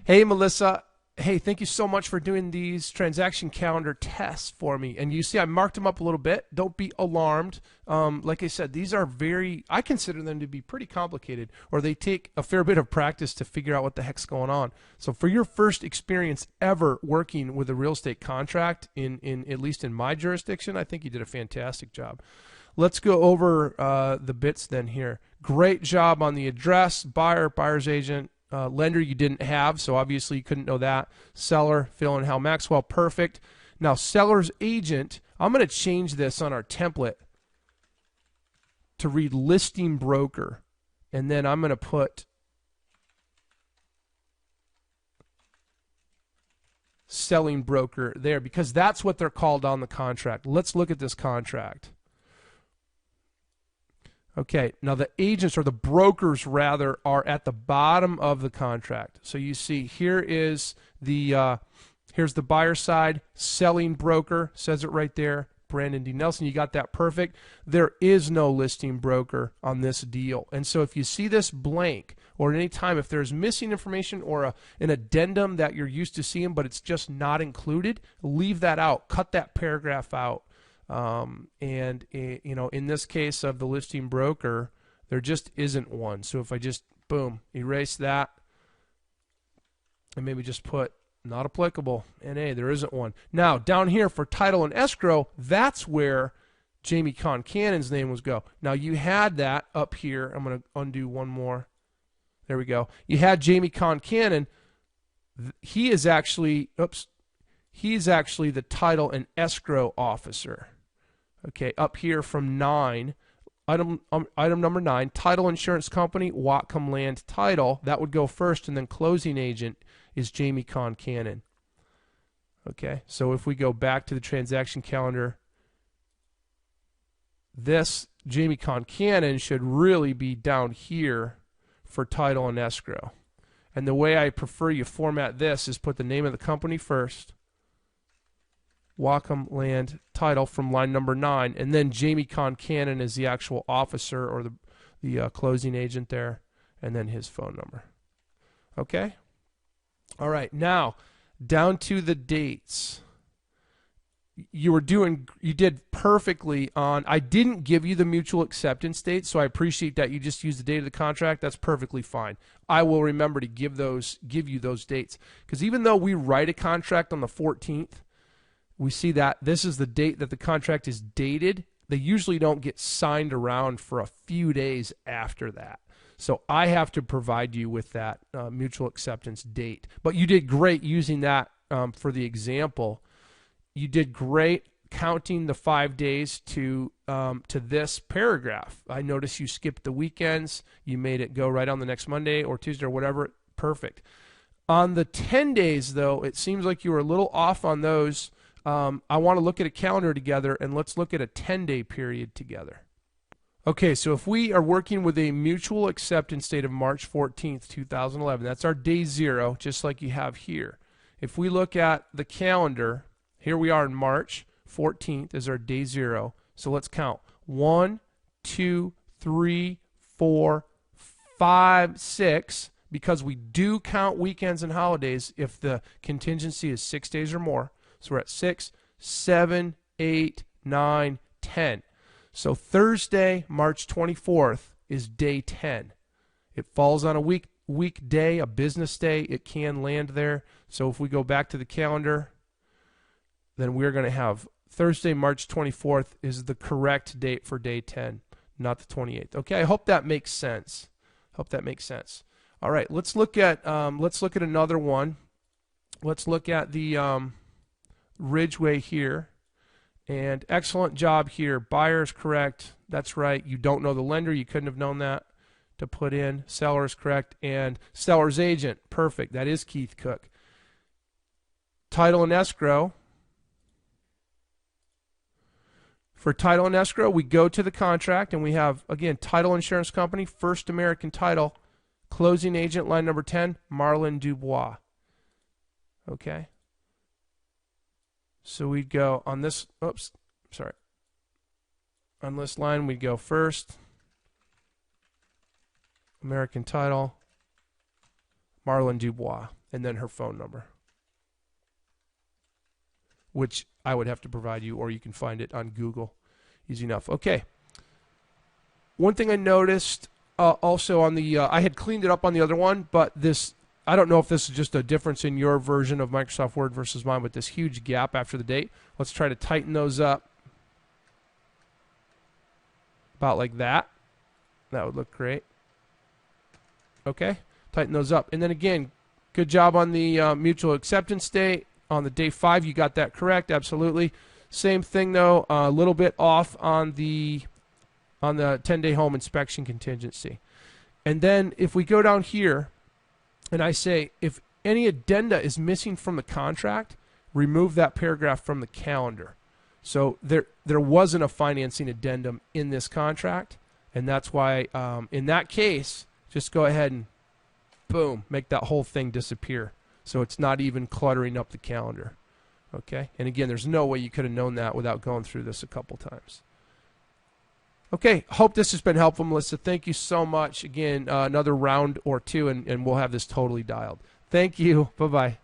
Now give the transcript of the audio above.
Hey, Melissa. Hey, thank you so much for doing these transaction calendar tests for me. And you see, I marked them up a little bit. Don't be alarmed. Like I said, these are I consider them to be pretty complicated, or they take a fair bit of practice to figure out what the heck's going on. So for your first experience ever working with a real estate contract, in at least in my jurisdiction, I think you did a fantastic job. Let's go over the bits then here. Great job on the address, buyer's agent, lender you didn't have, so obviously you couldn't know that. Seller, Phil and Hal Maxwell, perfect. Now, seller's agent, I'm going to change this on our template to read listing broker. And then I'm going to put selling broker there because that's what they're called on the contract. Let's look at this contract. Okay, now the agents, or the brokers rather, are at the bottom of the contract. So you see here is here's the buyer side, selling broker, says it right there, Brandon D. Nelson. You got that perfect. There is no listing broker on this deal. And so if you see this blank, or at any time if there's missing information or an addendum that you're used to seeing but it's just not included, leave that out. Cut that paragraph out. In this case of the listing broker, there just isn't one. So if I just, boom, erase that, and maybe just put not applicable, NA, there isn't one. Now, down here for title and escrow, that's where Jamie Concannon's name was go. Now, you had that up here. I'm going to undo one more. There we go. You had Jamie Concannon. He is actually, he's actually the title and escrow officer. Okay, up here from 9, item number 9, title insurance company, Whatcom Land Title. That would go first, and then closing agent is Jamie Concannon. Okay, so if we go back to the transaction calendar, this Jamie Concannon should really be down here for title and escrow. And the way I prefer you format this is put the name of the company first, Whatcom Land Title from line number 9, and then Jamie Concannon is the actual officer or the closing agent there, and then his phone number. Okay? All right, now down to the dates. You did perfectly on, I didn't give you the mutual acceptance date, so I appreciate that you just used the date of the contract. That's perfectly fine. I will remember to give you those dates, because even though we write a contract on the 14th, we see that this is the date that the contract is dated. They usually don't get signed around for a few days after that. So I have to provide you with that mutual acceptance date. But you did great using that for the example. You did great counting the 5 days to this paragraph. I noticed you skipped the weekends. You made it go right on the next Monday or Tuesday or whatever. Perfect. On the 10 days, though, it seems like you were a little off on those. I want to look at a calendar together, and let's look at a 10-day period together. Okay, so if we are working with a mutual acceptance date of March 14th, 2011, that's our day 0, just like you have here. If we look at the calendar, here we are in March 14th is our day 0. So let's count. 1, 2, 3, 4, 5, 6, because we do count weekends and holidays if the contingency is 6 days or more. So we're at 6, 7, 8, 9, 10. So Thursday, March 24th is day 10. It falls on a weekday, a business day. It can land there. So if we go back to the calendar, then we're going to have Thursday, March 24th is the correct date for day 10, not the 28th. Okay, I hope that makes sense. All right, let's look at another one. Let's look at the Ridgeway here, and excellent job here. Buyer is correct. That's right. You don't know the lender. You couldn't have known that to put in. Seller is correct, and seller's agent, perfect. That is Keith Cook. Title and escrow. For title and escrow, we go to the contract, and we have, again, title insurance company, First American Title, closing agent, line number 10, Marlon Dubois. Okay. So we'd go on this, on this line, we'd go First American Title, Marlon Dubois, and then her phone number, which I would have to provide you, or you can find it on Google. Easy enough. Okay. One thing I noticed also on the, I had cleaned it up on the other one, but this, I don't know if this is just a difference in your version of Microsoft Word versus mine, but this huge gap after the date. Let's try to tighten those up. About like that. That would look great. Okay. Tighten those up. And then again, good job on the mutual acceptance date. On the day 5, you got that correct. Absolutely. Same thing though, a little bit off on the 10-day home inspection contingency. And then if we go down here and I say if any addenda is missing from the contract, remove that paragraph from the calendar. So there wasn't a financing addendum in this contract, and that's why in that case, just go ahead and boom, make that whole thing disappear. So it's not even cluttering up the calendar. Okay? And again, there's no way you could have known that without going through this a couple times. Okay, hope this has been helpful, Melissa. Thank you so much. Again, another round or two, and we'll have this totally dialed. Thank you. Bye-bye.